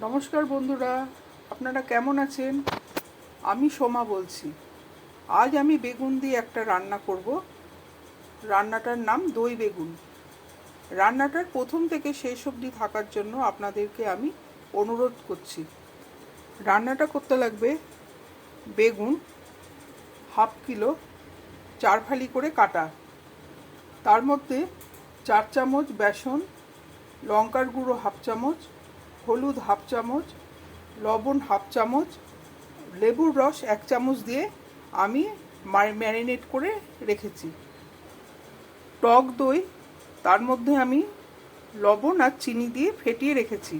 নমস্কার বন্ধুরা, আপনারা কেমন আছেন? আমি সোমা বলছি। আজ আমি বেগুন দিয়ে একটা রান্না করব। রান্নাটার নাম দই বেগুন। রান্নাটার প্রথম থেকে শেষ অবধি থাকার জন্য আপনাদেরকে আমি অনুরোধ করছি। রান্নাটা করতে লাগবে বেগুন হাফ কিলো, 4 ফালি করে কাটা। তার মধ্যে 4 চামচ বেসন, লঙ্কার গুঁড়ো হাফ চামচ, হলুদ হাফ চামচ, লবণ হাফ চামচ, লেবুর রস 1 চামচ দিয়ে আমি ম্যারিনেট করে রেখেছি। টক দই, তার মধ্যে আমি লবণ আর চিনি দিয়ে ফেটিয়ে রেখেছি।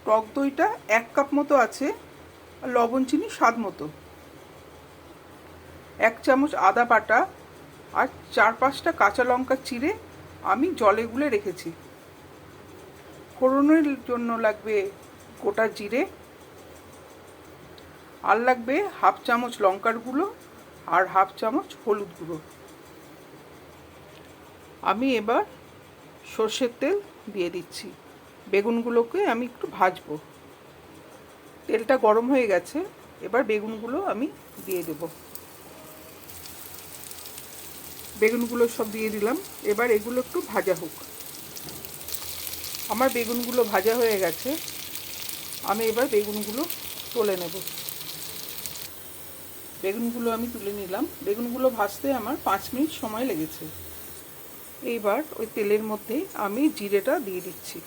টক দইটা 1 কাপ মতো আছে, আর লবণ চিনি স্বাদ মতো। 1 চামচ আদা বাটা আর 4-5টা কাঁচা লঙ্কা চিড়ে আমি জলে গুলে রেখেছি। ফোড়নের জন্য লাগবে গোটা জিরে, আর লাগবে হাফ চামচ লঙ্কার গুঁড়ো আর হাফ চামচ হলুদ গুঁড়ো। আমি এবার সর্ষের তেল দিয়ে দিচ্ছি। বেগুনগুলোকে আমি একটু ভাজবো। তেলটা গরম হয়ে গেছে, এবার বেগুনগুলো আমি দিয়ে দেব। বেগুনগুলো সব দিয়ে দিলাম। এবার এগুলো একটু ভাজা হোক। আমার বেগুনগুলো ভাজা হয়ে গেছে, আমি এবার বেগুনগুলো তুলে নেব। বেগুনগুলো আমি তুলে নিলাম। বেগুনগুলো ভাজতে আমার 5 মিনিট সময় লেগেছে। এইবার ওই তেলের মধ্যে আমি জিরেটা দিয়ে দিচ্ছি।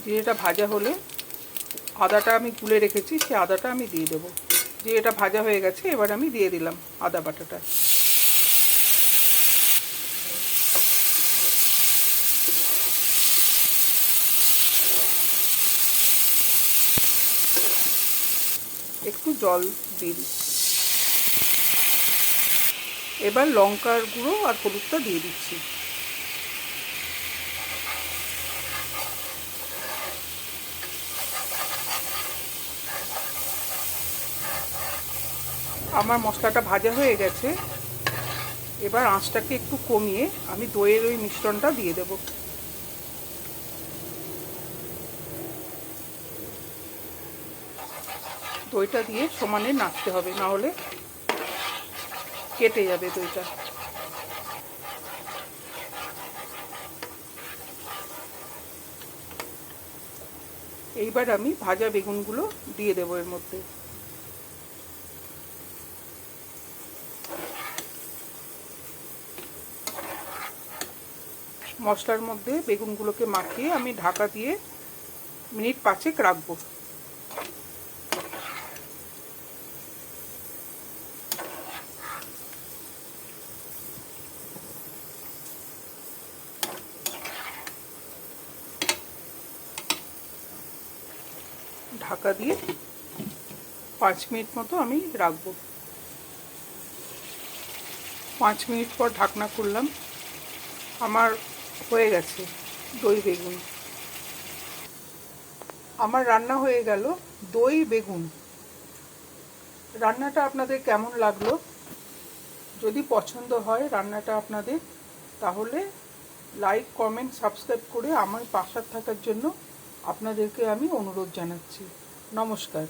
জিরেটা ভাজা হলে আদাটা আমি গুলে রেখেছি, সেই আদাটা আমি দিয়ে দেবো। জিরেটা ভাজা হয়ে গেছে, এবার আমি দিয়ে দিলাম আদা বাটাটা। একটু জল দিয়ে দিচ্ছি। এবার লঙ্কার গুঁড়ো আর হলুদটা দিয়ে দিচ্ছি। আমার মশলাটা ভাজা হয়ে গেছে। এবার আঁচটাকে একটু কমিয়ে আমি দইয়ের ওই মিশ্রণটা দিয়ে দেব। দইটা দিয়ে সমানে নাড়তে হবে, না হলে কেটে যাবে দইটা। এইবার আমি ভাজা বেগুনগুলো দিয়ে দেবো এর মধ্যে। মশলার মধ্যে বেগুনগুলোকে মাখিয়ে আমি ঢাকা দিয়ে মিনিট 5 রাখবো। ঢাকা দিয়ে 5 মিনিট মতো আমি রাখবো। 5 মিনিট পর ঢাকনা খুললাম। আমার হয়ে গেছে দই বেগুন। আমার রান্না হয়ে গেল দই বেগুন। রান্নাটা আপনাদের কেমন লাগলো? যদি পছন্দ হয় রান্নাটা আপনাদের, তাহলে লাইক, কমেন্ট, সাবস্ক্রাইব করে আমার পাশে থাকার জন্য আপনাদেরকে আমি অনুরোধ জানাচ্ছি। নমস্কার।